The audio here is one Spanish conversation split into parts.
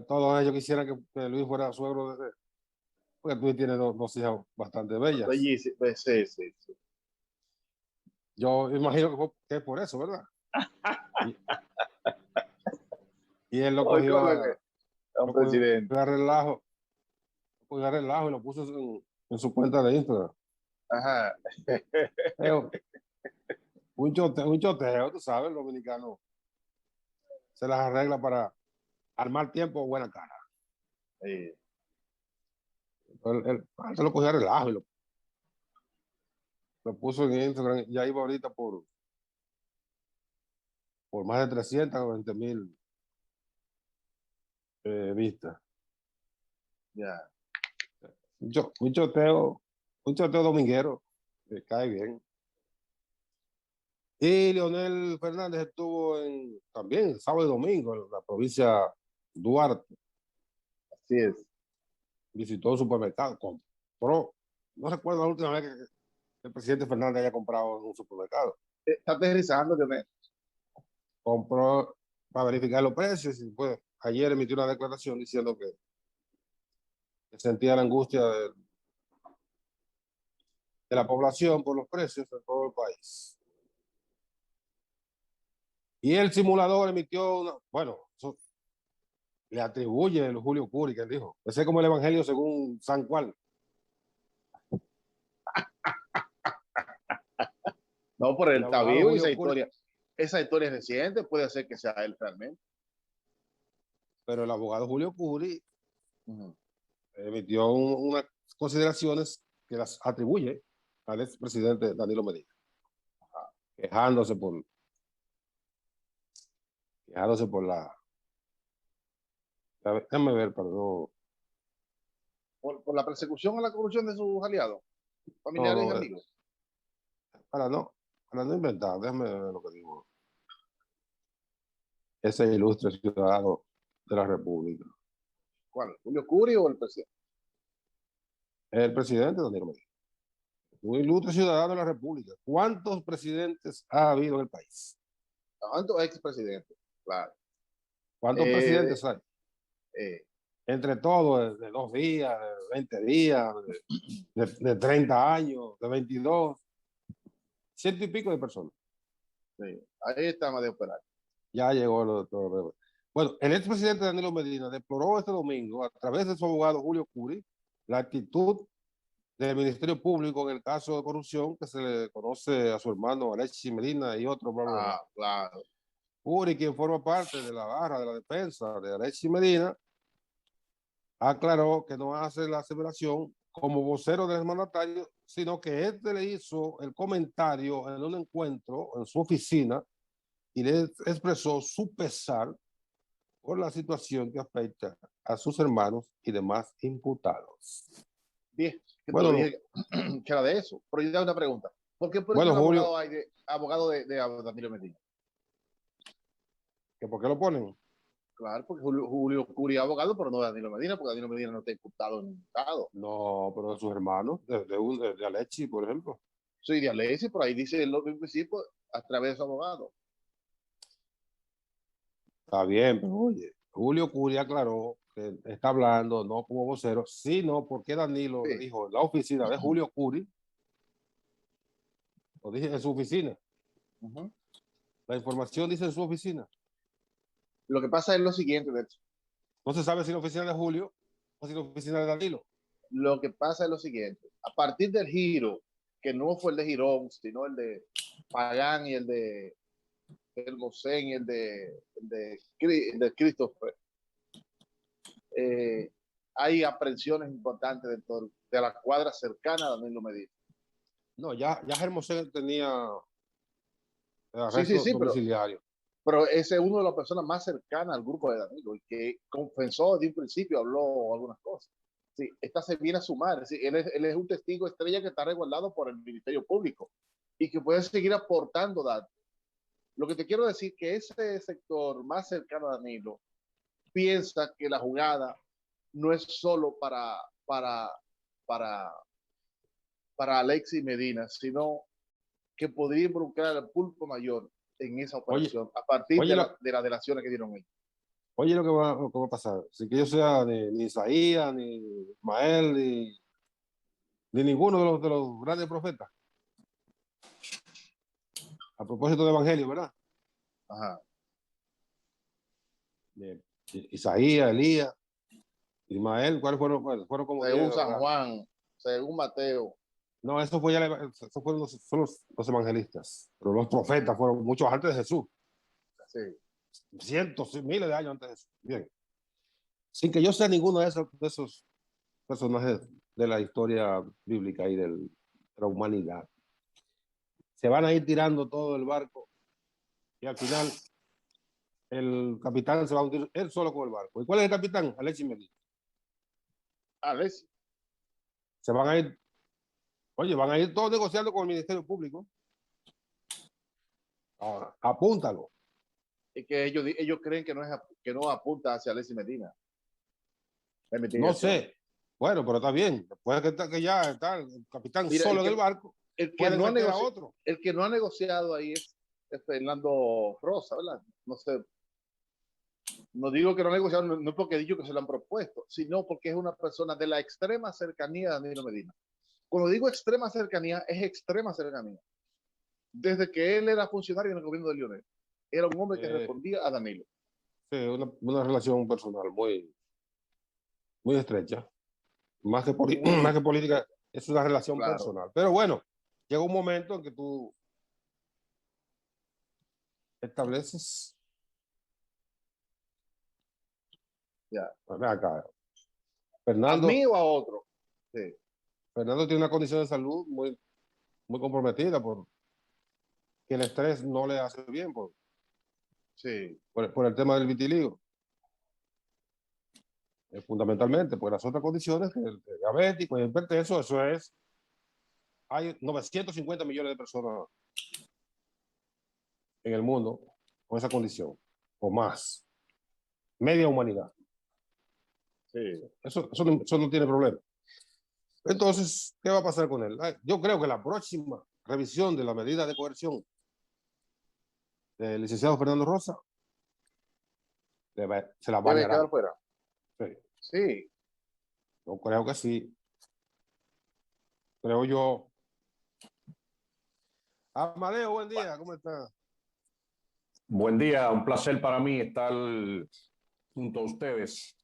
Pues todos ellos quisieran que Luis fuera suegro porque Luis tiene dos hijas bastante bellas. Bellísimo. Sí, sí, sí. Yo imagino que es por eso, ¿verdad? Y, y él lo Oye, cogió ¿cómo es a, que un lo cogió presidente? a relajo, lo cogió a relajo y lo puso en su cuenta de Instagram. Ajá. Un choteo, tú sabes, el dominicano se las arregla para al mal tiempo buena cara. Sí. Él se lo cogió a relajo y lo puso en Instagram. Ya iba ahorita por más de 320,000 vistas. Ya. Un choteo dominguero, que cae bien. Y Leonel Fernández estuvo también sábado y domingo en la provincia Duarte. Así es. Visitó un supermercado, compró, no recuerdo la última vez que el presidente Fernández haya comprado en un supermercado. Está aterrizando, Diomedes. Compró para verificar los precios y pues ayer emitió una declaración diciendo que sentía la angustia de la población por los precios en todo el país. Y el simulador emitió le atribuye el Julio Curi, que él dijo, ese es como el evangelio según San Juan. No, pero él El está abogado vivo y Julio Curi, esa historia es reciente, puede ser que sea él realmente. pero el abogado Julio Curi Uh-huh. emitió unas consideraciones que las atribuye al expresidente Danilo Medina, quejándose por déjame ver, perdón. Por la persecución a la corrupción de sus aliados, familiares y No, amigos. para no inventar, déjame ver lo que digo. Ese ilustre ciudadano de la República. ¿Cuál? ¿Julio Curi o el presidente? El presidente Danilo Medina. Un ilustre ciudadano de la República. ¿Cuántos presidentes ha habido en el país? ¿Cuántos expresidentes? Claro. ¿Cuántos Eh, presidentes hay? eh, Entre todos, de 2 días, de 20 días, de 30 años, de 22, ciento y pico de personas. sí. Ahí está más de operar. Ya llegó el doctor. Bueno, el expresidente Danilo Medina deploró este domingo, a través de su abogado Julio Curi, la actitud del Ministerio Público en el caso de corrupción que se le conoce a su hermano Alexis Medina y otro, bla, bla, bla. Ah, claro. Curi, quien forma parte de la barra de la defensa de Alexis Medina, aclaró que no hace la aseveración como vocero del mandatario, sino que este le hizo el comentario en un encuentro en su oficina y le expresó su pesar por la situación que afecta a sus hermanos y demás imputados. Bien, que te lo Bueno, dije que era de eso. Pero yo te hago una pregunta. ¿Por qué bueno, el Julio, abogado hay abogado de Danilo Medina? ¿que ¿por qué lo ponen? Claro, porque Julio Curi es abogado, pero no de Danilo Medina, porque Danilo Medina no está imputado en un estado. No, pero de sus hermanos, de Alexi, por ejemplo. Soy de Alessi, por ahí dice el principio a través de su abogado. Está bien, pero oye, Julio Curi aclaró que está hablando no como vocero, sino porque Danilo le Sí. dijo en la oficina de Julio Curi, lo dije en su oficina, Uh-huh. la información dice en su oficina. Lo que pasa es lo siguiente, de hecho. No se sabe si la oficina de Julio o si la oficina de Danilo. Lo que pasa es lo siguiente. A partir del giro, que no fue el de Girón, sino el de Pagán y el de Mosén y el de Christopher, hay aprehensiones importantes dentro de la cuadra cercana a Danilo Medina. No, ya Hermosén tenía el Sí, sí, arresto sí, domiciliario. pero ese es uno de las personas más cercanas al grupo de Danilo y que confesó desde un principio, habló algunas cosas. Sí, esta se viene a sumar. Sí, él es un testigo estrella que está resguardado por el Ministerio Público y que puede seguir aportando datos. Lo que te quiero decir es que ese sector más cercano a Danilo piensa que la jugada no es solo para, para Alexis Medina, sino que podría involucrar al pulpo mayor en esa Oye, operación a partir oye, de las delaciones que dieron ellos. Oye lo que va a pasar. Sin que yo sea ni Isaías, ni Ismael, ni ninguno de los grandes profetas. A propósito de Evangelio, ¿verdad? Ajá. Bien. Isaías, Elías, Ismael, ¿cuáles fueron? Bueno, fueron como 10, Según San ¿verdad? Juan, según Mateo. No, eso fue ya, eso fueron los evangelistas, pero los profetas fueron muchos antes de Jesús, Sí. cientos, miles de años antes de Jesús. Bien, sin que yo sea ninguno de esos personajes de la historia bíblica y de la humanidad, se van a ir tirando todo el barco y al final el capitán se va a hundir él solo con el barco. ¿Y cuál es el capitán? Alexis Medina. Alex, Se van a ir, oye, van a ir todos negociando con el Ministerio Público. Ahora, apúntalo. es que ellos creen que que no apunta hacia Alexis Medina. La No investigación. sé. Bueno, pero está bien. Después que ya está el capitán Mira, solo en el barco, el que pueden no ha meter a negociado, otro. el que no ha negociado ahí es Fernando Rosa, ¿verdad? No sé, no digo que no ha negociado, no porque he dicho que se lo han propuesto, sino porque es una persona de la extrema cercanía de Danilo Medina. Cuando digo extrema cercanía, es extrema cercanía. Desde que él era funcionario en el gobierno de Lionel, era un hombre que Eh, respondía a Danilo. sí, una relación personal muy estrecha. Más Muy que política, estrecha, es una relación claro. personal. Pero bueno, llega un momento en que tú estableces. Ya. Ven acá, ¿A mí Fernando, o a otro? Sí, Fernando tiene una condición de salud muy comprometida porque el estrés no le hace bien sí, por el tema del vitiligo. Fundamentalmente, pues las otras condiciones, que el diabético y el hipertenso, eso es, hay 950 millones de personas en el mundo con esa condición, o más, media humanidad. sí. Eso no tiene problema. Entonces, ¿qué va a pasar con él? Yo creo que la próxima revisión de la medida de coerción del licenciado Fernando Rosa se la Debe bañarán. quedar fuera. Sí, Sí. yo creo que sí, creo yo. Amadeo, buen día, ¿cómo está? Buen día, un placer para mí estar junto a ustedes.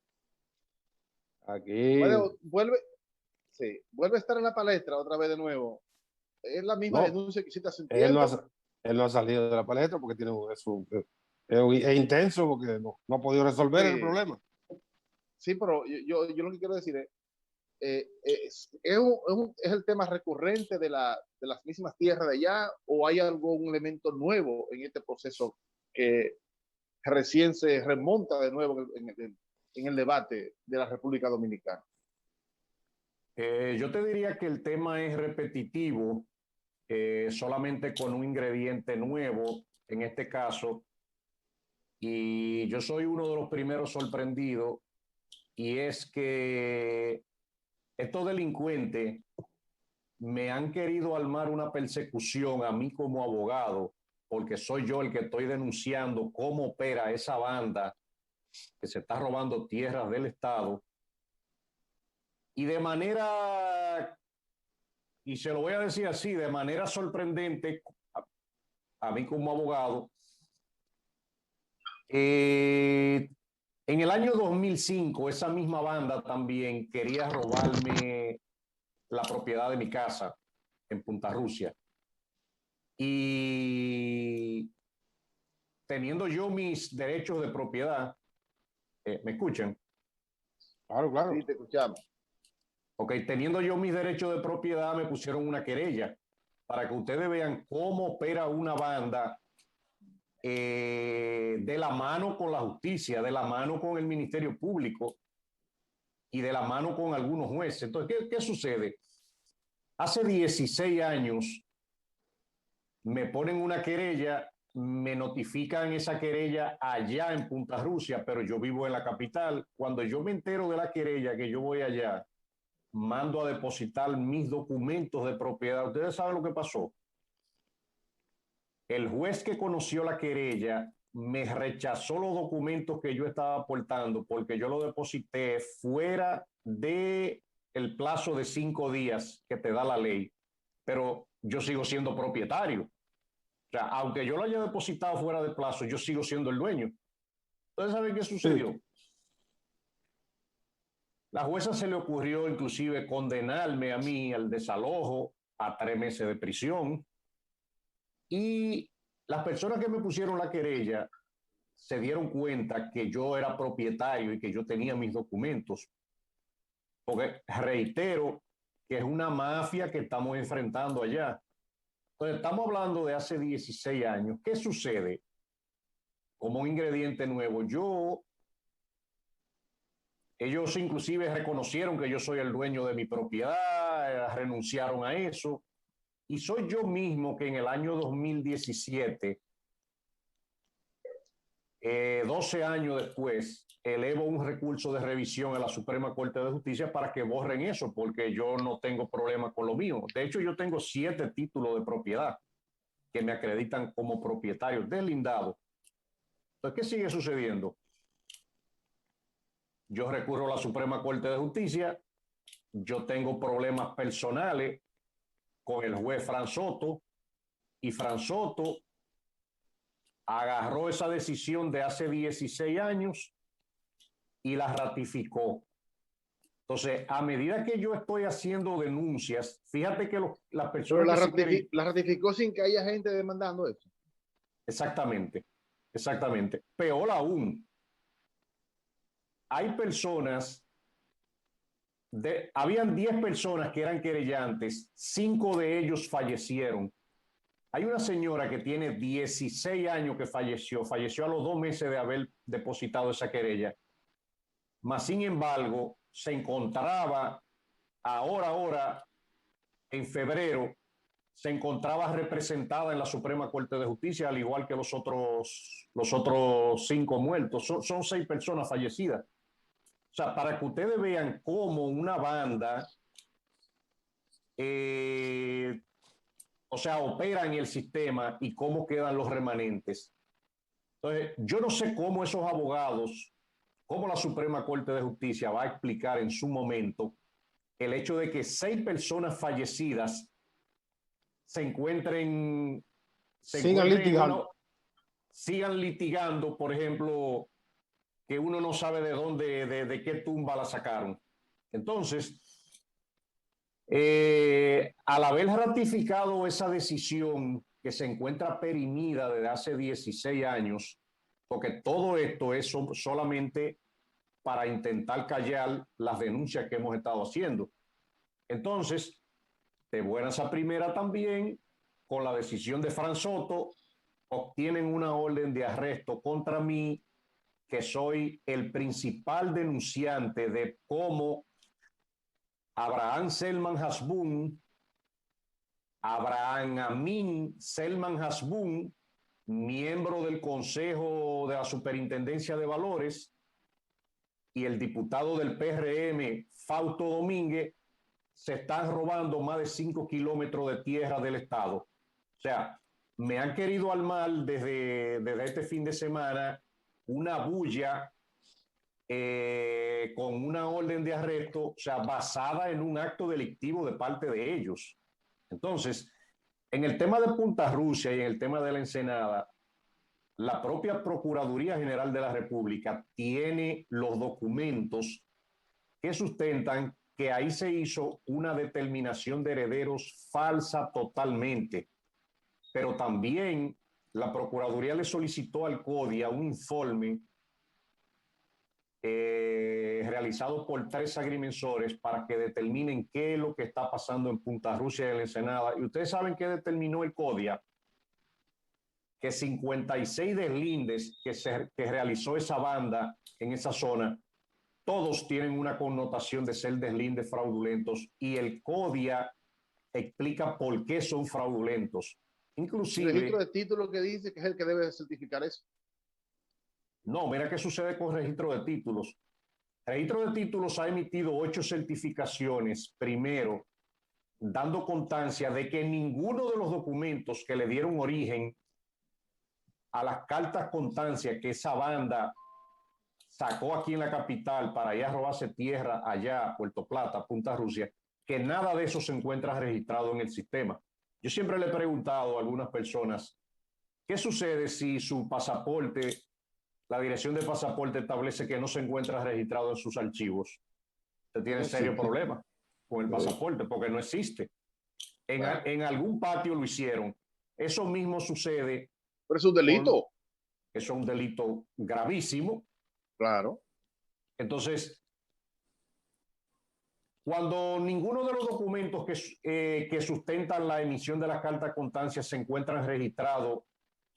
Aquí, Bueno, vuelve a estar en la palestra otra vez de nuevo. Es la misma no, denuncia que hiciste hace un él no tiempo. ha, él no ha salido de la palestra porque es intenso porque no ha podido resolver el Sí, problema. sí, pero yo lo que quiero decir es el tema recurrente de las mismas tierras de allá o hay algún elemento nuevo en este proceso que recién se remonta de nuevo en el debate de la República Dominicana. Yo te diría que el tema es repetitivo, solamente con un ingrediente nuevo, en este caso, y yo soy uno de los primeros sorprendidos, y es que estos delincuentes me han querido armar una persecución a mí como abogado, porque soy yo el que estoy denunciando cómo opera esa banda que se está robando tierras del Estado. Y de manera, y se lo voy a decir así, de manera sorprendente, a mí como abogado, en el año 2005, esa misma banda también quería robarme la propiedad de mi casa en Punta Rusia. Y teniendo yo mis derechos de propiedad, ¿me escuchan? Claro, claro. Sí, te escuchamos. Ok, teniendo yo mis derechos de propiedad, me pusieron una querella para que ustedes vean cómo opera una banda de la mano con la justicia, de la mano con el Ministerio Público y de la mano con algunos jueces. Entonces, ¿qué sucede? Hace 16 años me ponen una querella, me notifican esa querella allá en Punta Rusia, pero yo vivo en la capital. Cuando yo me entero de la querella, que yo voy allá, mando a depositar mis documentos de propiedad. ¿Ustedes saben lo que pasó? El juez que conoció la querella me rechazó los documentos que yo estaba aportando porque yo lo deposité fuera de el plazo de 5 días que te da la ley, pero yo sigo siendo propietario. O sea, aunque yo lo haya depositado fuera de plazo, yo sigo siendo el dueño. Entonces, ¿saben qué sucedió? Sí. La jueza se le ocurrió inclusive condenarme a mí al desalojo a 3 meses de prisión. Y las personas que me pusieron la querella se dieron cuenta que yo era propietario y que yo tenía mis documentos. Porque reitero que es una mafia que estamos enfrentando allá. Entonces, estamos hablando de hace 16 años. ¿Qué sucede? Como un ingrediente nuevo, ellos inclusive reconocieron que yo soy el dueño de mi propiedad, renunciaron a eso. Y soy yo mismo que en el año 2017, 12 años después, elevo un recurso de revisión a la Suprema Corte de Justicia para que borren eso, porque yo no tengo problema con lo mío. De hecho, yo tengo 7 títulos de propiedad que me acreditan como propietario deslindado. Entonces, ¿qué sigue sucediendo? Yo recurro a la Suprema Corte de Justicia, yo tengo problemas personales con el juez Fran Soto, y Fran Soto agarró esa decisión de hace 16 años y la ratificó. Entonces, a medida que yo estoy haciendo denuncias, fíjate que las personas... Pero la ratificó sin que haya gente demandando eso. Exactamente, exactamente. Peor aún, hay personas... habían 10 personas que eran querellantes, 5 de ellos fallecieron. Hay una señora que tiene 16 años que falleció a los 2 meses de haber depositado esa querella. Mas, sin embargo, se encontraba ahora, en febrero, se encontraba representada en la Suprema Corte de Justicia, al igual que los otros 5 muertos. Son 6 personas fallecidas. O sea, para que ustedes vean cómo una banda... o sea, opera en el sistema y cómo quedan los remanentes. Entonces, yo no sé cómo esos abogados, cómo la Suprema Corte de Justicia va a explicar en su momento el hecho de que 6 personas fallecidas sigan litigando, por ejemplo, que uno no sabe de dónde, de qué tumba la sacaron. Entonces, al haber ratificado esa decisión que se encuentra perimida desde hace 16 años, porque todo esto es solamente para intentar callar las denuncias que hemos estado haciendo. Entonces, de buenas a primera también, con la decisión de Fran Soto, obtienen una orden de arresto contra mí, que soy el principal denunciante de cómo Abraham Selman Hasbún, Abraham Amin Selman Hasbún, miembro del Consejo de la Superintendencia de Valores, y el diputado del PRM, Fausto Domínguez, se están robando más de 5 kilómetros de tierra del Estado. O sea, me han querido armar desde este fin de semana una bulla con una orden de arresto, o sea, basada en un acto delictivo de parte de ellos. Entonces, en el tema de Punta Rusia y en el tema de la Ensenada, la propia Procuraduría General de la República tiene los documentos que sustentan que ahí se hizo una determinación de herederos falsa totalmente. Pero también la Procuraduría le solicitó al CODIA un informe realizado por 3 agrimensores para que determinen qué es lo que está pasando en Punta Rusia y en la Ensenada. Y ustedes saben qué determinó el CODIA, que 56 deslindes que realizó esa banda en esa zona, todos tienen una connotación de ser deslindes fraudulentos, y el CODIA explica por qué son fraudulentos. Inclusive... ¿El registro de título que dice que es el que debe certificar eso? No, mira qué sucede con el registro de títulos. El registro de títulos ha emitido 8 certificaciones, primero, dando constancia de que ninguno de los documentos que le dieron origen a las cartas constancia que esa banda sacó aquí en la capital para ir a robarse tierra allá, Puerto Plata, Punta Rusia, que nada de eso se encuentra registrado en el sistema. Yo siempre le he preguntado a algunas personas, ¿qué sucede si su pasaporte, la dirección de pasaporte establece que no se encuentra registrado en sus archivos? Usted tiene serio problema con el pasaporte porque no existe. En algún patio lo hicieron. Eso mismo sucede. Pero es un delito. Eso es un delito gravísimo. Claro. Entonces, cuando ninguno de los documentos que sustentan la emisión de las cartas constancia se encuentran registrados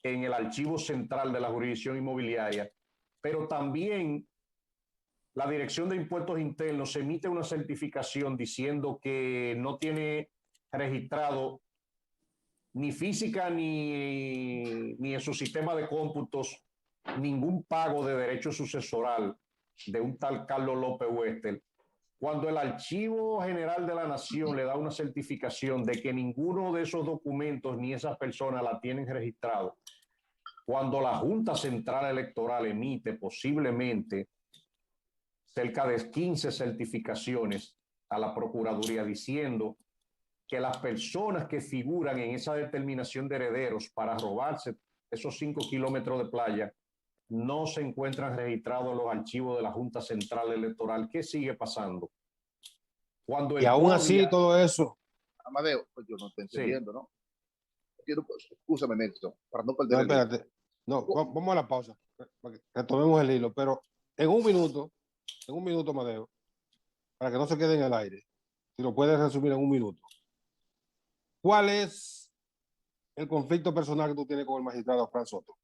en el archivo central de la jurisdicción inmobiliaria, pero también la Dirección de Impuestos Internos emite una certificación diciendo que no tiene registrado ni física ni en su sistema de cómputos ningún pago de derecho sucesoral de un tal Carlos López Wester. Cuando el Archivo General de la Nación le da una certificación de que ninguno de esos documentos ni esas personas la tienen registrado, cuando la Junta Central Electoral emite posiblemente cerca de 15 certificaciones a la Procuraduría diciendo que las personas que figuran en esa determinación de herederos para robarse esos 5 kilómetros de playa no se encuentran registrados en los archivos de la Junta Central Electoral. ¿Qué sigue pasando? Cuando y aún así todo eso. Amadeo, pues yo no estoy entendiendo, ¿no? Quiero, pues, escúchame, Néstor, para no perder no, espérate. el hilo. No, vamos a la pausa, para que retomemos el hilo, pero en un minuto, Amadeo, para que no se quede en el aire, si lo puedes resumir en un minuto. ¿Cuál es el conflicto personal que tú tienes con el magistrado Fran Soto?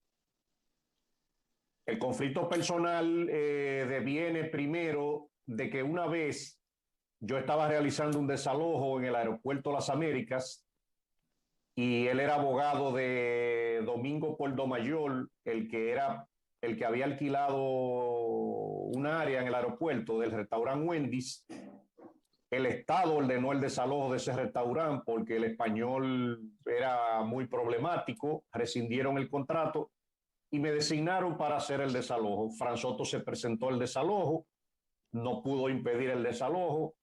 El conflicto personal deviene primero de que una vez yo estaba realizando un desalojo en el aeropuerto Las Américas y él era abogado de Domingo Poldomayor, el que había alquilado un área en el aeropuerto del restaurante Wendy's. El Estado ordenó el desalojo de ese restaurante porque el español era muy problemático, rescindieron el contrato y me designaron para hacer el desalojo. Fran Soto se presentó al desalojo, no pudo impedir el desalojo,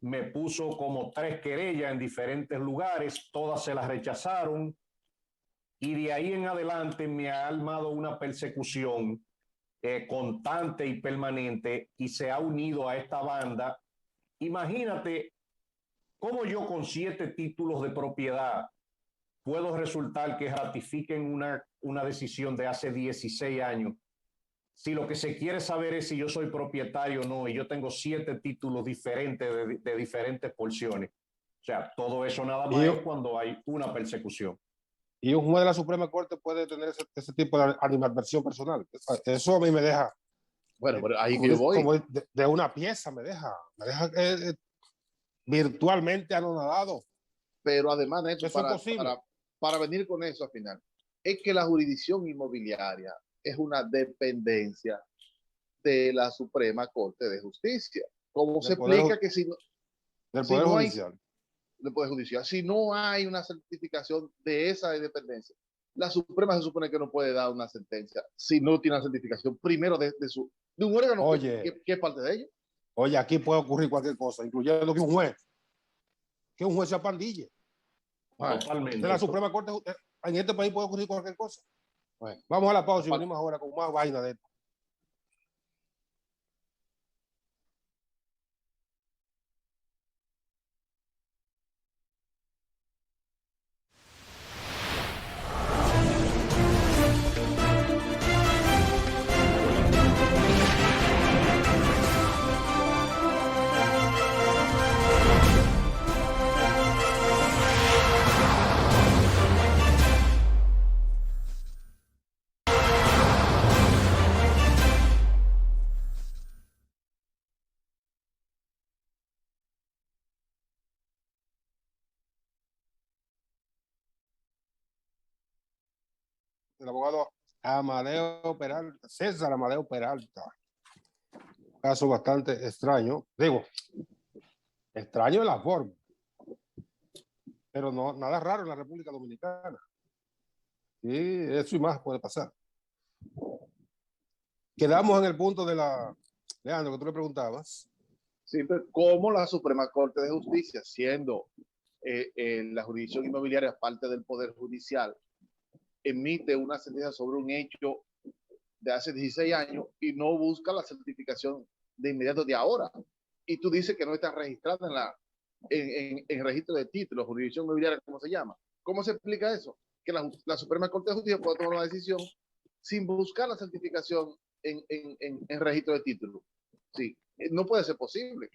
me puso como 3 querellas en diferentes lugares, todas se las rechazaron y de ahí en adelante me ha armado una persecución constante y permanente y se ha unido a esta banda. Imagínate cómo yo con 7 títulos de propiedad puedo resultar que ratifiquen una decisión de hace 16 años. Si lo que se quiere saber es si yo soy propietario o no, y yo tengo 7 títulos diferentes de diferentes porciones. O sea, todo eso nada más es cuando hay una persecución. Y un juez de la Suprema Corte puede tener ese tipo de animadversión personal. Eso a mí me deja. Bueno, pero ahí que yo voy. Como de una pieza me deja virtualmente anonadado. Pero además de eso, para venir con eso al final, es que la jurisdicción inmobiliaria es una dependencia de la Suprema Corte de Justicia. ¿Cómo se explica que si no, del Poder Judicial? Del Poder Judicial, si no hay una certificación de esa dependencia, la Suprema se supone que no puede dar una sentencia si no tiene una certificación primero de un órgano que es parte de ella. Oye, aquí puede ocurrir cualquier cosa, incluyendo que un juez se apandille. Totalmente. De la Suprema Corte, en este país puede ocurrir cualquier cosa. Bueno, vamos a la pausa y venimos ahora con más vaina de esto. El abogado Amadeo Peralta, César Amadeo Peralta. Un caso bastante extraño. Digo, extraño en la forma, pero no nada raro en la República Dominicana. Y eso y más puede pasar. Quedamos en el punto de la... Leandro, que tú le preguntabas. Sí, pero ¿cómo la Suprema Corte de Justicia, siendo la jurisdicción inmobiliaria parte del Poder Judicial, emite una sentencia sobre un hecho de hace 16 años y no busca la certificación de inmediato de ahora? Y tú dices que no está registrada en registro de títulos, jurisdicción inmobiliaria, ¿cómo se llama? ¿Cómo se explica eso? Que la Suprema Corte de Justicia puede tomar una decisión sin buscar la certificación en registro de títulos. Sí, no puede ser posible.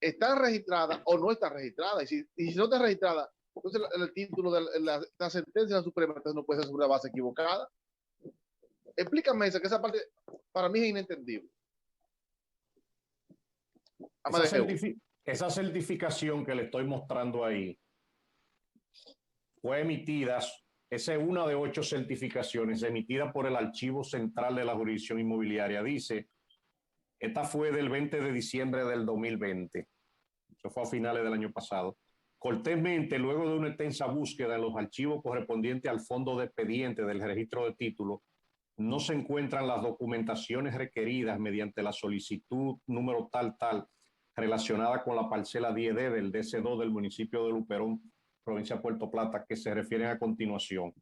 ¿Está registrada o no está registrada? Y si no está registrada, entonces el título de la sentencia de la Suprema entonces no puede ser sobre una base equivocada. Explícame eso, que esa parte para mí es inentendible. Esa certificación que le estoy mostrando ahí fue emitida, esa es una de 8 certificaciones emitida por el Archivo Central de la Jurisdicción Inmobiliaria. Dice, esta fue del 20 de diciembre del 2020. Eso fue a finales del año pasado. Cortésmente, luego de una extensa búsqueda en los archivos correspondientes al fondo de expediente del registro de títulos, no se encuentran las documentaciones requeridas mediante la solicitud número tal relacionada con la parcela 10D del DC2 del municipio de Luperón, provincia de Puerto Plata, que se refieren a continuación.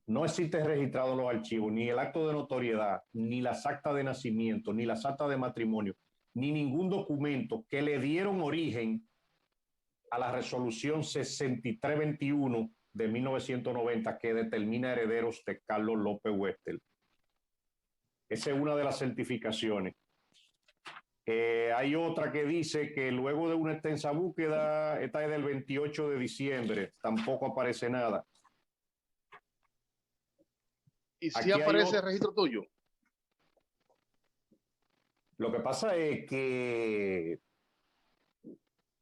No existe registrado en los archivos ni el acto de notoriedad, ni las actas de nacimiento, ni las actas de matrimonio, ni ningún documento que le dieron origen a la resolución 6321 de 1990 que determina herederos de Carlos López Westel. Esa es una de las certificaciones. Hay otra que dice que luego de una extensa búsqueda, esta es del 28 de diciembre, tampoco aparece nada. ¿Y si aparece el registro tuyo? Lo que pasa es que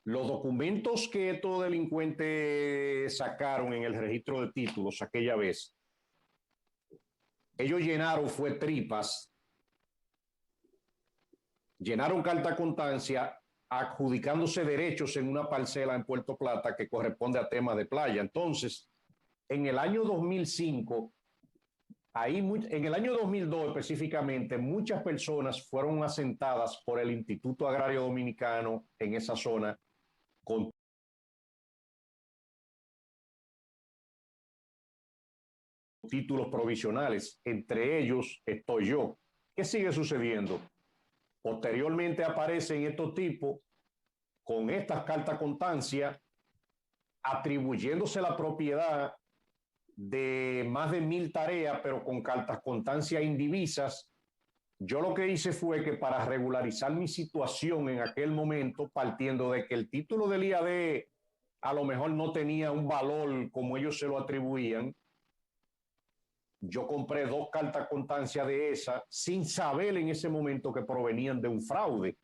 los documentos que estos delincuentes sacaron en el registro de títulos aquella vez, ellos llenaron, fue tripas, llenaron carta constancia adjudicándose derechos en una parcela en Puerto Plata que corresponde a temas de playa. Entonces, en el año 2005, en el año 2002 específicamente, muchas personas fueron asentadas por el Instituto Agrario Dominicano en esa zona con títulos provisionales. Entre ellos estoy yo. ¿Qué sigue sucediendo? Posteriormente aparecen estos tipos con estas cartas constancia atribuyéndose la propiedad de más de 1000 tareas, pero con cartas constancia indivisas. Yo lo que hice fue que para regularizar mi situación en aquel momento, partiendo de que el título del IAD a lo mejor no tenía un valor como ellos se lo atribuían, yo compré 2 cartas constancia de esa sin saber en ese momento que provenían de un fraude.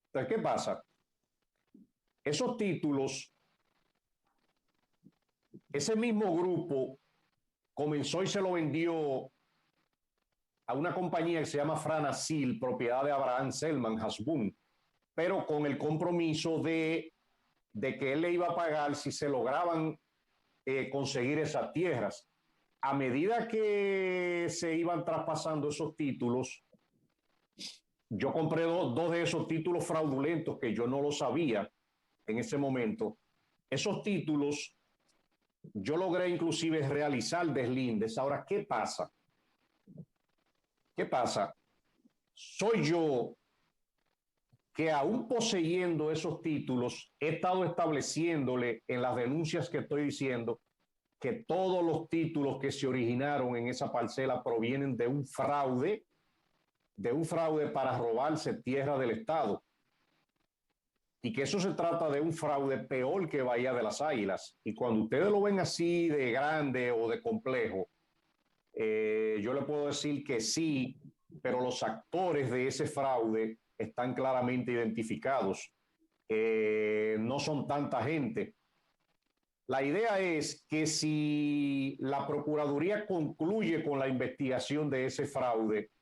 Entonces, ¿qué pasa? Esos títulos, ese mismo grupo comenzó y se lo vendió a una compañía que se llama Franasil, propiedad de Abraham Selman Hasbun, pero con el compromiso de que él le iba a pagar si se lograban conseguir esas tierras. A medida que se iban traspasando esos títulos, yo compré dos de esos títulos fraudulentos que yo no lo sabía en ese momento. Esos títulos, yo logré inclusive realizar deslindes. Ahora, ¿qué pasa? ¿Qué pasa? Soy yo que aún poseyendo esos títulos, he estado estableciéndole en las denuncias que estoy diciendo que todos los títulos que se originaron en esa parcela provienen de un fraude para robarse tierra del Estado. Y que eso se trata de un fraude peor que Bahía de las Águilas. Y cuando ustedes lo ven así de grande o de complejo, yo le puedo decir que sí, pero los actores de ese fraude están claramente identificados. No son tanta gente. La idea es que si la Procuraduría concluye con la investigación de ese fraude,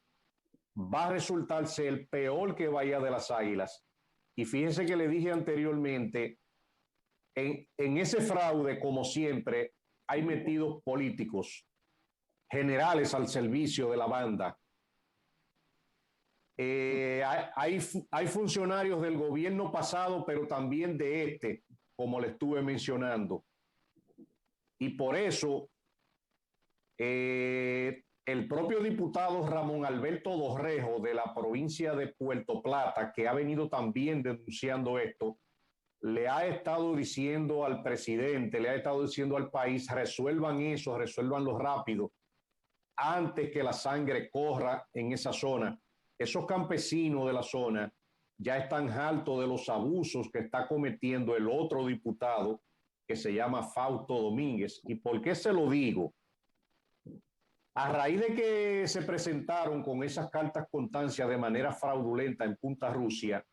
va a resultar ser peor que Bahía de las Águilas. Y fíjense que le dije anteriormente, en ese fraude, como siempre, hay metidos políticos. generales al servicio de la banda. Hay funcionarios del gobierno pasado, pero también de este, como le estuve mencionando. Y por eso el propio diputado Ramón Alberto Dorrejo de la provincia de Puerto Plata, que ha venido también denunciando esto, le ha estado diciendo al presidente, le ha estado diciendo al país, resuelvan eso, resuélvanlo rápido, antes que la sangre corra en esa zona. Esos campesinos de la zona ya están hartos de los abusos que está cometiendo el otro diputado que se llama Fausto Domínguez. ¿Y por qué se lo digo? A raíz de que se presentaron con esas cartas constancia de manera fraudulenta en Punta Rusia,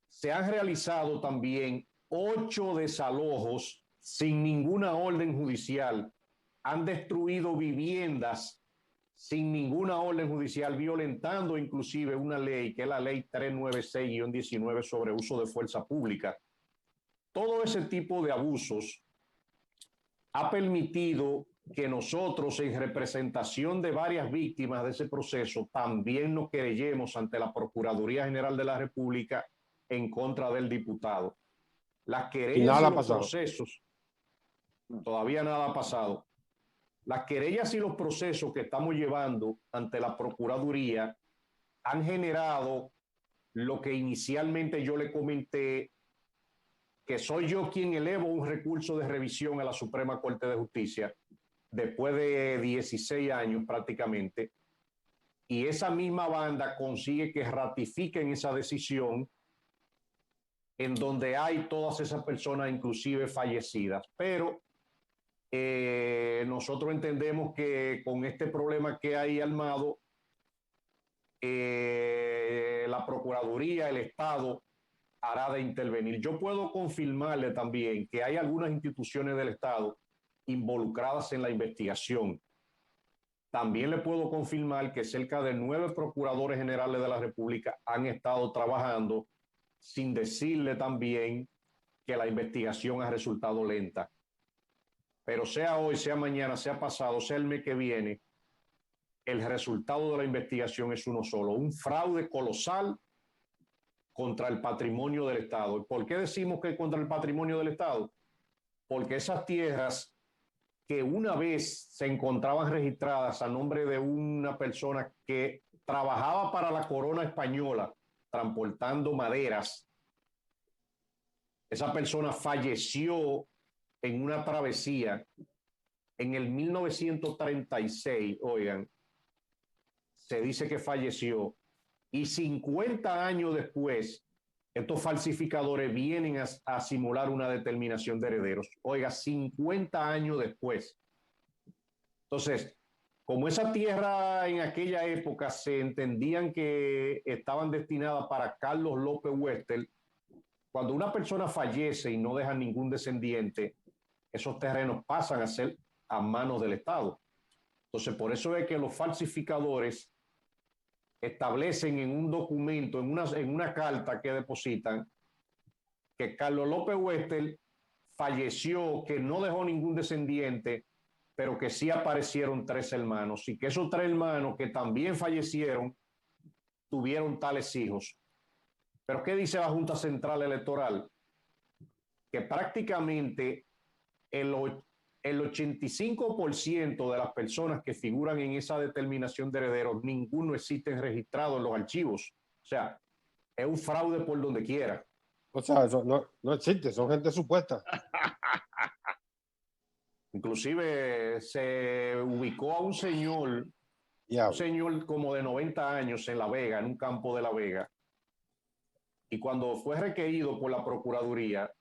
se han realizado también 8 desalojos sin ninguna orden judicial. Han destruido viviendas sin ninguna orden judicial, violentando inclusive una ley, que es la ley 396-19 sobre uso de fuerza pública. Todo ese tipo de abusos ha permitido que nosotros, en representación de varias víctimas de ese proceso, también nos querellemos ante la Procuraduría General de la República en contra del diputado. Las querellas y los procesos, todavía nada ha pasado. Las querellas y los procesos que estamos llevando ante la Procuraduría han generado lo que inicialmente yo le comenté, que soy yo quien elevo un recurso de revisión a la Suprema Corte de Justicia después de 16 años prácticamente, y esa misma banda consigue que ratifiquen esa decisión en donde hay todas esas personas inclusive fallecidas. Pero nosotros entendemos que con este problema que hay armado, la Procuraduría, el Estado, hará de intervenir. Yo puedo confirmarle también que hay algunas instituciones del Estado involucradas en la investigación. También le puedo confirmar que cerca de 9 procuradores generales de la República han estado trabajando, sin decirle también que la investigación ha resultado lenta. Pero sea hoy, sea mañana, sea pasado, sea el mes que viene, el resultado de la investigación es uno solo: un fraude colosal contra el patrimonio del Estado. ¿Por qué decimos que es contra el patrimonio del Estado? Porque esas tierras que una vez se encontraban registradas a nombre de una persona que trabajaba para la corona española transportando maderas, esa persona falleció en una travesía en el 1936, oigan, se dice que falleció, y 50 años después, estos falsificadores vienen a simular una determinación de herederos. Oiga, 50 años después. Entonces, como esa tierra en aquella época se entendían que estaban destinadas para Carlos López Wester, cuando una persona fallece y no deja ningún descendiente, esos terrenos pasan a ser a manos del Estado. Entonces, por eso es que los falsificadores establecen en un documento, en una carta que depositan, que Carlos López Wester falleció, que no dejó ningún descendiente, pero que sí aparecieron 3 hermanos, y que esos 3 hermanos que también fallecieron tuvieron tales hijos. Pero ¿qué dice la Junta Central Electoral? Que prácticamente el 85% de las personas que figuran en esa determinación de herederos, ninguno existe registrado en los archivos. O sea, es un fraude por donde quiera. O sea, eso no existe, son gente supuesta. Inclusive se ubicó a un señor como de 90 años en La Vega, en un campo de La Vega, y cuando fue requerido por la Procuraduría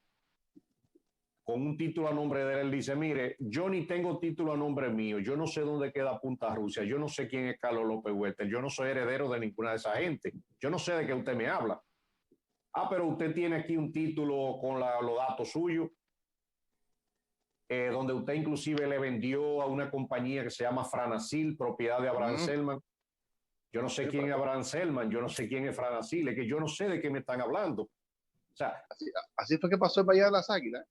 con un título a nombre de él, dice: mire, yo ni tengo título a nombre mío, yo no sé dónde queda Punta Rusia, yo no sé quién es Carlos López Wester, yo no soy heredero de ninguna de esa gente, yo no sé de qué usted me habla. Ah, pero usted tiene aquí un título con los datos suyos, donde usted inclusive le vendió a una compañía que se llama Franacil, propiedad de Abraham Selman. Yo no sé quién es Abraham Selman, yo no sé quién es Franacil, es que yo no sé de qué me están hablando. O sea, así fue que pasó en Bahía de las Águilas.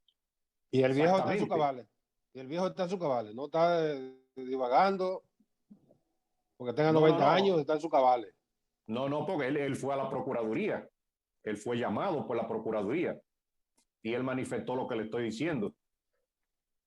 Y el viejo está en su cabales. Y el viejo está en su cabales. No está divagando, porque tenga No, 90 no, años, está en su cabales. no, porque él fue a la Procuraduría. Él fue llamado por la Procuraduría y él manifestó lo que le estoy diciendo.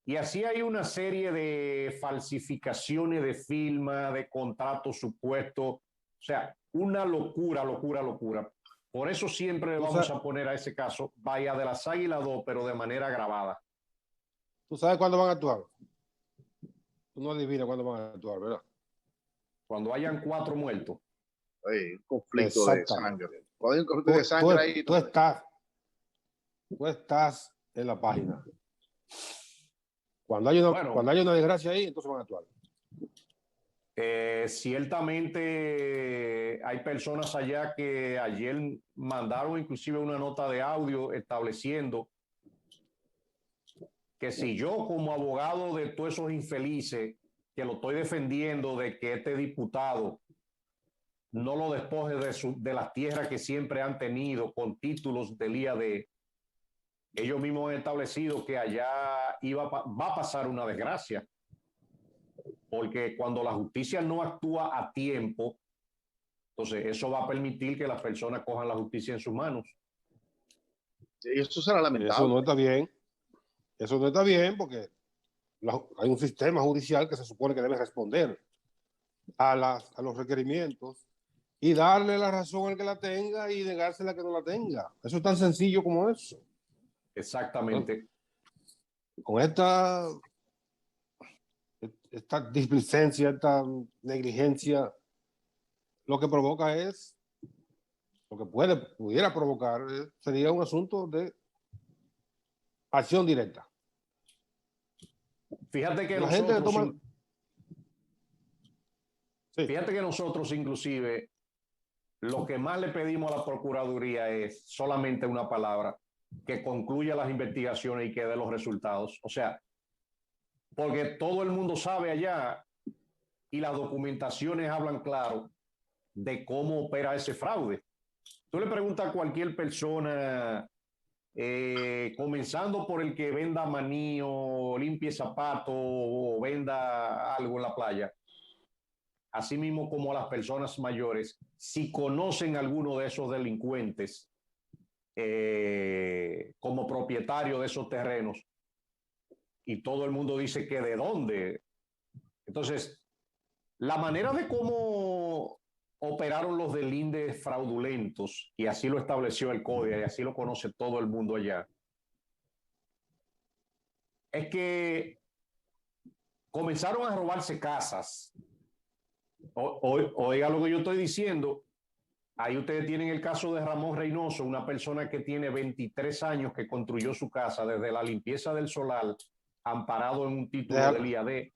Y así hay una serie de falsificaciones de firma, de contratos supuestos. O sea, una locura, locura, locura. Por eso siempre le vamos a poner a ese caso Bahía de las Águilas 2, pero de manera grabada. ¿Tú sabes cuándo van a actuar? Tú no adivinas cuándo van a actuar, ¿verdad? Cuando hayan 4 muertos. Un conflicto de sangre. Cuando hay un conflicto de sangre ahí. Tú estás en la página. Cuando hay una desgracia ahí, entonces van a actuar. Ciertamente hay personas allá que ayer mandaron inclusive una nota de audio estableciendo que si yo como abogado de todos esos infelices que lo estoy defendiendo de que este diputado no lo despoje de las tierras que siempre han tenido con títulos del IAD, ellos mismos han establecido que allá va a pasar una desgracia. Porque cuando la justicia no actúa a tiempo, entonces eso va a permitir que las personas cojan la justicia en sus manos. Y eso será lamentable. Eso no está bien. Eso no está bien porque hay un sistema judicial que se supone que debe responder a los requerimientos y darle la razón al que la tenga y negársela al que no la tenga. Eso es tan sencillo como eso. Exactamente. Con esta displicencia, esta negligencia, lo que provoca es, lo que pudiera provocar sería un asunto de acción directa. Fíjate que fíjate que nosotros inclusive lo que más le pedimos a la Procuraduría es solamente una palabra, que concluya las investigaciones y que dé los resultados. O sea, porque todo el mundo sabe allá y las documentaciones hablan claro de cómo opera ese fraude. Tú le preguntas a cualquier persona, comenzando por el que venda maní o limpie zapatos o venda algo en la playa, así mismo como a las personas mayores, si conocen alguno de esos delincuentes como propietario de esos terrenos, y todo el mundo dice que de dónde. Entonces, la manera de cómo operaron los delindes fraudulentos, y así lo estableció el código y así lo conoce todo el mundo allá, es que comenzaron a robarse casas. Oiga lo que yo estoy diciendo. Ahí ustedes tienen el caso de Ramón Reynoso, una persona que tiene 23 años que construyó su casa desde la limpieza del solar, amparado en un título del IAD.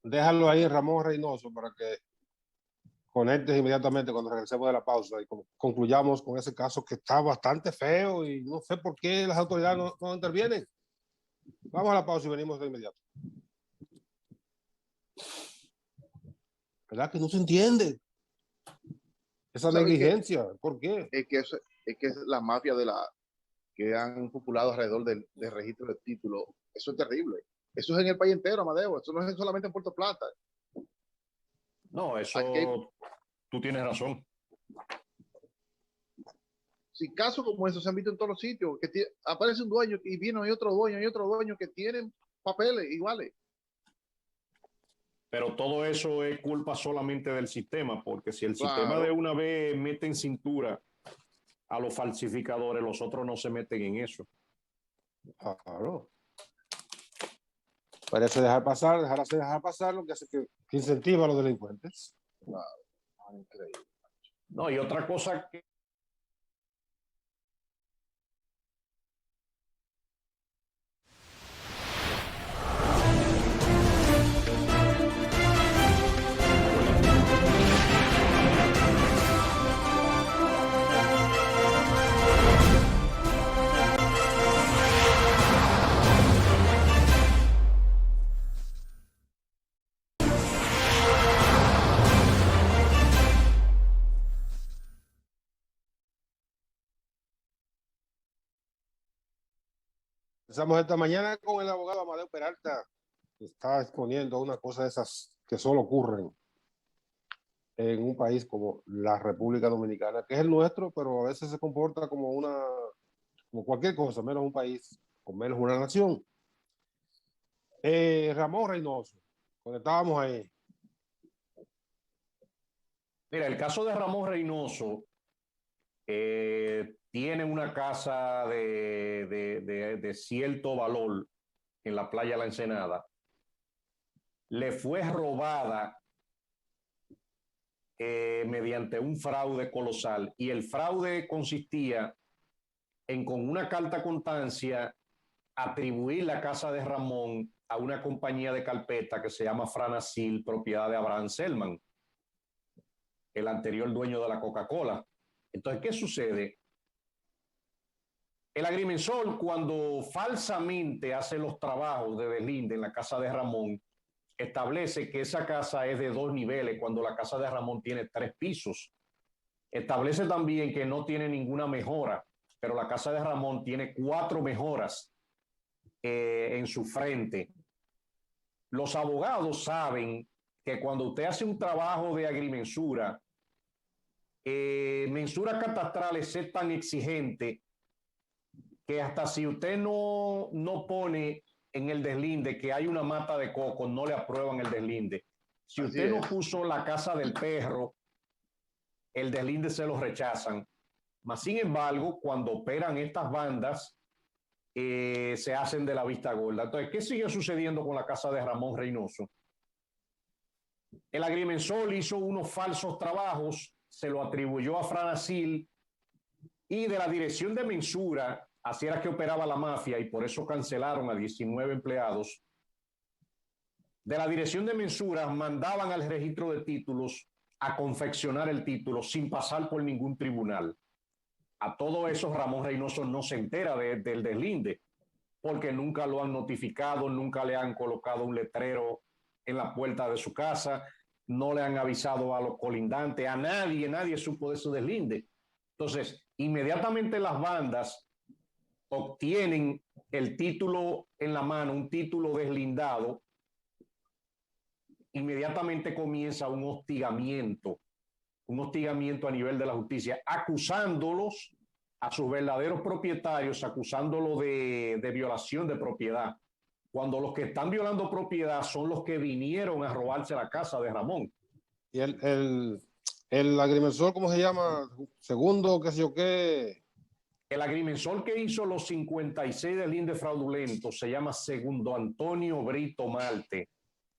Déjalo ahí, Ramón Reynoso, para que conectes inmediatamente cuando regresemos de la pausa y concluyamos con ese caso que está bastante feo y no sé por qué las autoridades no intervienen. Vamos a la pausa y venimos de inmediato. ¿Verdad que no se entiende? Esa negligencia, ¿por qué? Es que es la mafia que han populado alrededor del registro de títulos. Eso es terrible. Eso es en el país entero, Amadeo. Eso no es solamente en Puerto Plata. No, eso tú tienes razón. Si casos como esos se han visto en todos los sitios, que aparece un dueño y viene otro dueño que tienen papeles iguales. Pero todo eso es culpa solamente del sistema, porque si el sistema de una vez mete en cintura a los falsificadores, los otros no se meten en eso. Claro. Parece dejar pasar lo que hace que incentiva a los delincuentes. Claro. Increíble. No, y otra cosa que Empezamos esta mañana con el abogado Amadeo Peralta, está exponiendo a una cosa de esas que solo ocurren en un país como la República Dominicana, que es el nuestro, pero a veces se comporta como cualquier cosa, menos un país, o menos una nación. Ramón Reynoso, cuando estábamos ahí. Mira, el caso de Ramón Reynoso tiene una casa de cierto valor en la playa La Ensenada. Le fue robada mediante un fraude colosal, y el fraude consistía en, con una carta constancia, atribuir la casa de Ramón a una compañía de carpeta que se llama Franasil, propiedad de Abraham Selman, el anterior dueño de la Coca-Cola. Entonces, ¿qué sucede? El agrimensor, cuando falsamente hace los trabajos de deslinde en la casa de Ramón, establece que esa casa es de 2 niveles cuando la casa de Ramón tiene 3 pisos. Establece también que no tiene ninguna mejora, pero la casa de Ramón tiene 4 mejoras en su frente. Los abogados saben que cuando usted hace un trabajo de agrimensura, mensura catastrales es tan exigente que hasta si usted no pone en el deslinde que hay una mata de coco, no le aprueban el deslinde. Si usted no puso la casa del perro, el deslinde se lo rechazan. Mas, sin embargo, cuando operan estas bandas, se hacen de la vista gorda. Entonces, ¿qué sigue sucediendo con la casa de Ramón Reynoso? El agrimensor hizo unos falsos trabajos, se lo atribuyó a Franasil, y de la dirección de mensura, así era que operaba la mafia, y por eso cancelaron a 19 empleados. De la dirección de mensura mandaban al registro de títulos a confeccionar el título sin pasar por ningún tribunal. A todo eso Ramón Reynoso no se entera del deslinde, porque nunca lo han notificado, nunca le han colocado un letrero en la puerta de su casa, no le han avisado a los colindantes, a nadie supo de su deslinde. Entonces, inmediatamente las bandas obtienen el título en la mano, un título deslindado, inmediatamente comienza un hostigamiento a nivel de la justicia, acusándolos a sus verdaderos propietarios, acusándolos de violación de propiedad, cuando los que están violando propiedad son los que vinieron a robarse la casa de Ramón. Y el agrimensor, ¿cómo se llama? Segundo, qué sé yo qué. El agrimensor que hizo los 56 deslindes fraudulentos se llama Segundo Antonio Brito Malte,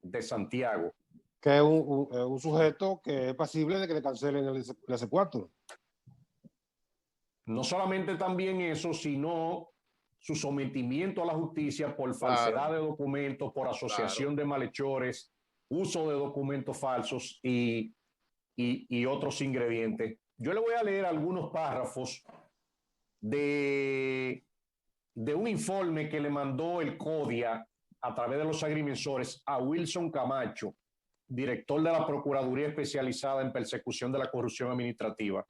de Santiago. Que es un sujeto que es pasible de que le cancelen el S4. No solamente también eso, sino su sometimiento a la justicia por falsedad de documentos, por asociación de malhechores, uso de documentos falsos y otros ingredientes. Yo le voy a leer algunos párrafos de un informe que le mandó el CODIA a través de los agrimensores a Wilson Camacho, director de la Procuraduría Especializada en Persecución de la Corrupción Administrativa.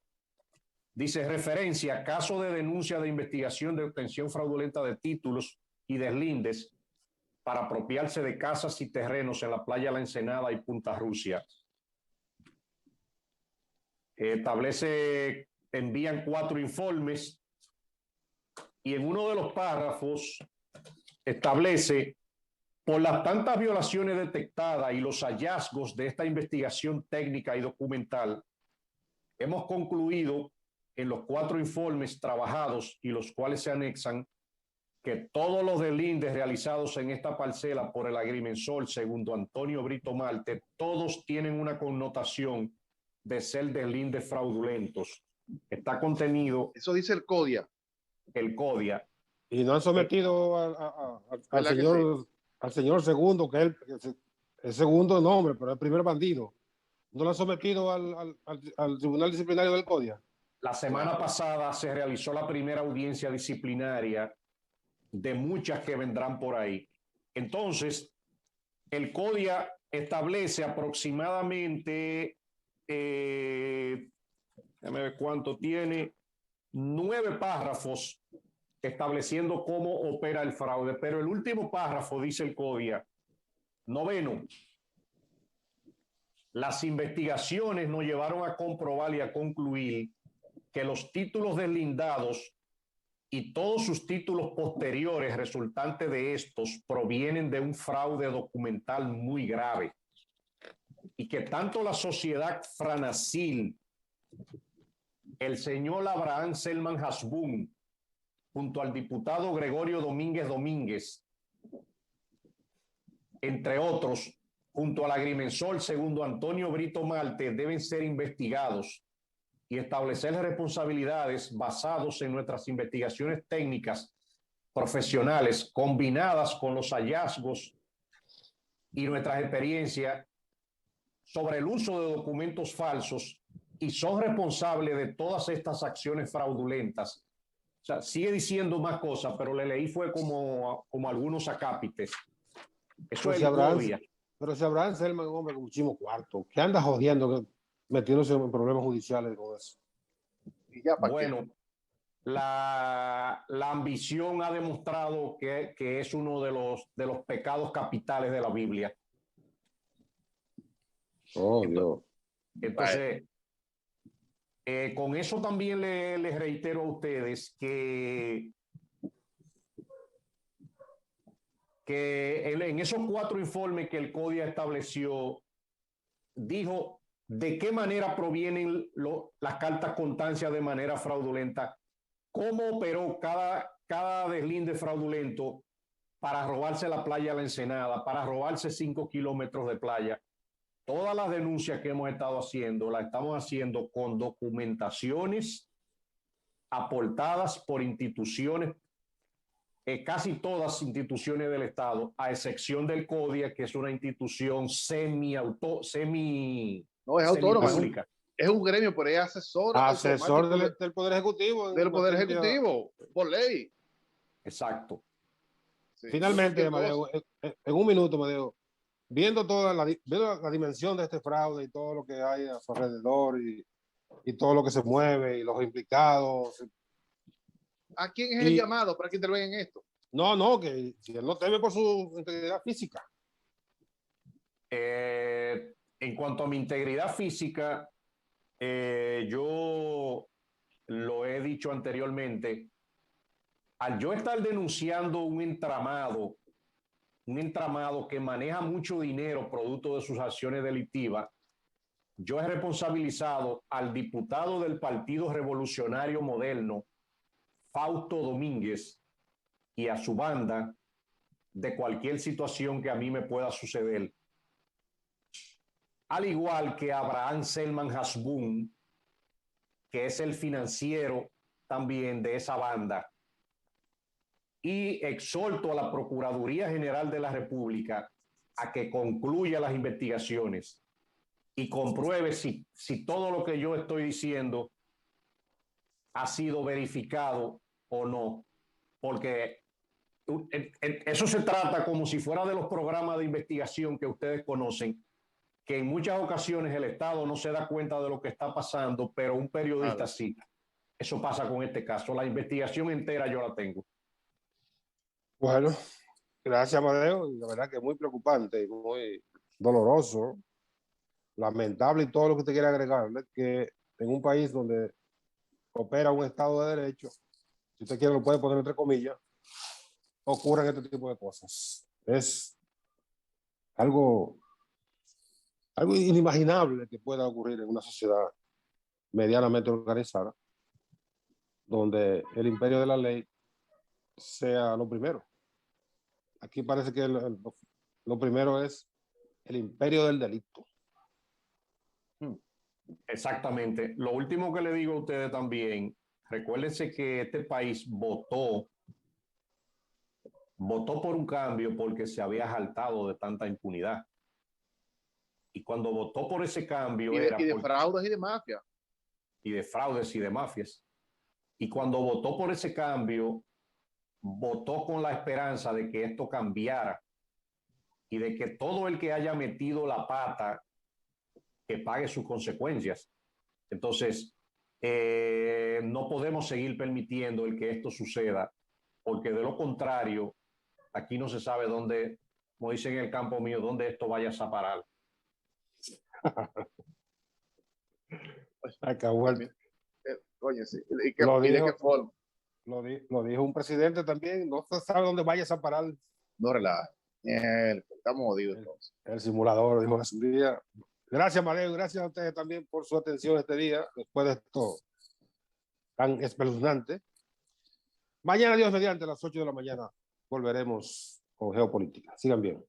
Dice: referencia, caso de denuncia de investigación de obtención fraudulenta de títulos y deslindes para apropiarse de casas y terrenos en la playa La Ensenada y Punta Rusia. Envían 4 informes, y en uno de los párrafos establece: por las tantas violaciones detectadas y los hallazgos de esta investigación técnica y documental, hemos concluido en los 4 informes trabajados y los cuales se anexan que todos los deslindes realizados en esta parcela por el agrimensor Segundo Antonio Brito Malte, todos tienen una connotación de ser deslindes fraudulentos. Está contenido. Eso dice el CODIA. El CODIA. Y no han sometido al señor Segundo, que es el segundo nombre, pero el primer bandido. ¿No lo han sometido al Tribunal Disciplinario del CODIA? La semana pasada se realizó la primera audiencia disciplinaria de muchas que vendrán por ahí. Entonces, el CODIA establece aproximadamente, déjame ver cuánto tiene, 9 párrafos estableciendo cómo opera el fraude, pero el último párrafo dice el CODIA: Noveno, las investigaciones nos llevaron a comprobar y a concluir que los títulos deslindados y todos sus títulos posteriores resultantes de estos provienen de un fraude documental muy grave y que tanto la sociedad Franacil, el señor Abraham Selman Hasbún, junto al diputado Gregorio Domínguez Domínguez, entre otros, junto al agrimensor segundo Antonio Brito Marte, deben ser investigados y establecer responsabilidades basados en nuestras investigaciones técnicas profesionales combinadas con los hallazgos y nuestras experiencias sobre el uso de documentos falsos, y son responsables de todas estas acciones fraudulentas. O sea, sigue diciendo más cosas, pero le leí fue como algunos acápites. Eso es el CODIA. Pero si Abraham Selman es un hombre con muchísimo cuarto, ¿qué anda jodiendo, metiéndose en problemas judiciales con eso? Y ya, Bueno, la ambición ha demostrado que es uno de los pecados capitales de la Biblia. Oh, Dios. Entonces, con eso también les reitero a ustedes que en esos 4 informes que el CODIA estableció, dijo de qué manera provienen las cartas constancia de manera fraudulenta, cómo operó cada deslinde fraudulento para robarse la playa de la Ensenada, para robarse 5 kilómetros de playa. Todas las denuncias que hemos estado haciendo, las estamos haciendo con documentaciones aportadas por instituciones, casi todas instituciones del Estado, a excepción del CODIA, que es una institución no, es autónoma, es un gremio, pero es asesor del Poder Ejecutivo. Del Poder Ejecutivo, por ley. Exacto. Sí. Finalmente, Amadeo, en un minuto, Amadeo, viendo la dimensión de este fraude y todo lo que hay a su alrededor y todo lo que se mueve y los implicados. ¿A quién es el llamado para que intervenga en esto? No, que si él no teme por su integridad física. En cuanto a mi integridad física, yo lo he dicho anteriormente, al yo estar denunciando un entramado que maneja mucho dinero producto de sus acciones delictivas, yo he responsabilizado al diputado del Partido Revolucionario Moderno, Fausto Domínguez, y a su banda de cualquier situación que a mí me pueda suceder. Al igual que Abraham Selman Hasbún, que es el financiero también de esa banda. Y exhorto a la Procuraduría General de la República a que concluya las investigaciones y compruebe si todo lo que yo estoy diciendo ha sido verificado o no, porque eso se trata como si fuera de los programas de investigación que ustedes conocen, que en muchas ocasiones el Estado no se da cuenta de lo que está pasando, pero un periodista sí. Eso pasa con este caso. La investigación entera yo la tengo. Bueno, gracias, Amadeo. La verdad que es muy preocupante y muy doloroso, lamentable, y todo lo que usted quiere agregarle, que en un país donde opera un Estado de Derecho, si usted quiere lo puede poner entre comillas, ocurren este tipo de cosas. Es algo inimaginable que pueda ocurrir en una sociedad medianamente organizada, donde el imperio de la ley sea lo primero. Aquí parece que lo primero es el imperio del delito. Exactamente. Lo último que le digo a ustedes también, recuérdense que este país votó por un cambio porque se había jaltado de tanta impunidad. Y cuando votó por ese cambio y de fraudes y de mafias. Y de fraudes y de mafias. Y cuando votó por ese cambio, votó con la esperanza de que esto cambiara y de que todo el que haya metido la pata que pague sus consecuencias. Entonces, no podemos seguir permitiendo el que esto suceda, porque de lo contrario, aquí no se sabe dónde como dicen en el campo mío, dónde esto vaya a parar. Acabó Coño, sí. ¿Y de qué forma? Lo dijo un presidente también, no se sabe dónde vayas a parar. No relaja. Estamos jodidos entonces. El simulador dijo hace un día. Gracias, Madeo, gracias a ustedes también por su atención este día, después de esto tan espeluznante. Mañana, Dios mediante, a las 8 de la mañana, volveremos con Geopolítica. Sigan bien.